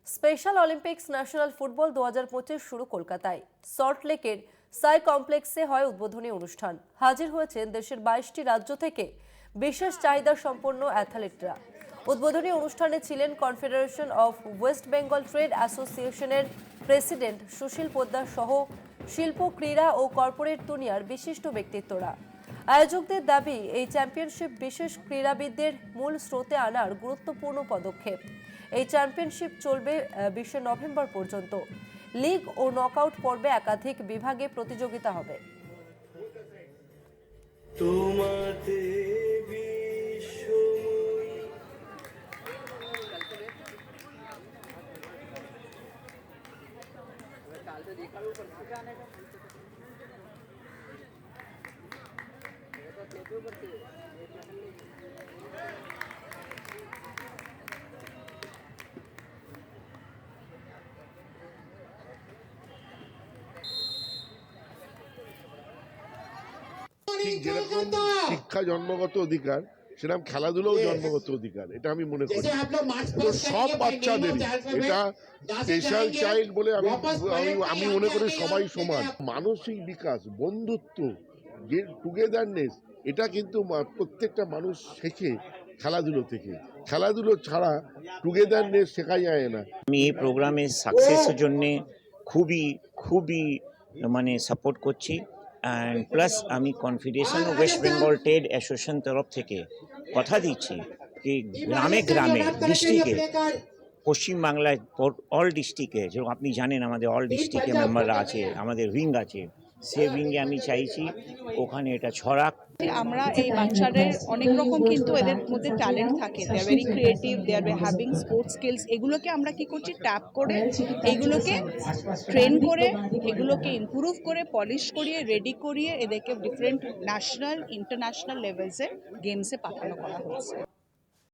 Special Olympics national football 2025 শুরু কলকাতায়। সল্টলেকের সাই কমপ্লেক্সে হয় উদ্বোধনী অনুষ্ঠান। হাজির হয়েছেন দেশের 22টি রাজ্য থেকে বিশেষ চাহিদা সম্পন্ন অ্যাথলেটরা। উদ্বোধনী অনুষ্ঠানে ছিলেন confederation of West Bengal trade অ্যাসোসিয়েশনের প্রেসিডেন্ট সুশীল পোদ্দার সহ শিল্প, ক্রীড়া ও কর্পোরেট দুনিয়ার বিশিষ্ট ব্যক্তিত্বরা। আয়োজকদের দাবি, এই চ্যাম্পিয়নশিপ বিশেষ ক্রীড়াবিদদের মূল স্রোতে আনার গুরুত্বপূর্ণ পদক্ষেপ। এই চ্যাম্পিয়নশিপ চলবে 20 নভেম্বর পর্যন্ত। লিগ ও নকআউট পর্বে একাধিক বিভাগে প্রতিযোগিতা হবে। ঠিক যেরকম শিক্ষা জন্মগত অধিকার, সেরকম খেলাধুলাও জন্মগত অধিকার, এটা আমি মনে করি। তো সব বাচ্চাদের এটা স্পেশাল চাইল্ড বলে আমি মনে করি সবাই সমান। মানসিক বিকাশ, বন্ধুত্ব, যে টুগেদারনেস, এটা কিন্তু প্রত্যেকটা মানুষ শেখে খেলাধুলো থেকে। খেলাধুলো ছাড়া টুগেদারনেস শেখা যায় না। আমি এই প্রোগ্রামের সাকসেসের জন্যে খুবই সাপোর্ট করছি। অ্যান্ড প্লাস আমি confederation West Bengal trade association তরফ থেকে কথা দিচ্ছি কি গ্রামে ডিস্ট্রিক্টে, পশ্চিমবাংলায় অল ডিস্ট্রিক্টে, যেরকম আপনি জানেন আমাদের অল ডিস্ট্রিক্টে মেম্বাররা আছে, আমাদের উইং আছে, সে উইংয়ে আমি চাইছি ওখানে এটা ছড়াক। আমরা এই বাচ্চাদের অনেক রকম কিন্তু এদের মধ্যে ট্যালেন্ট থাকে, they are very creative, they are having sports skills. এগুলোকে আমরা কি করছি, ট্যাপ করে এগুলোকে ট্রেন করে, এগুলোকে ইমপ্রুভ করে, পলিশ করিয়ে, রেডি করিয়ে এদেরকে ডিফারেন্ট ন্যাশনাল ইন্টারন্যাশনাল লেভেলসে গেমসে পাঠানো করা হয়েছে।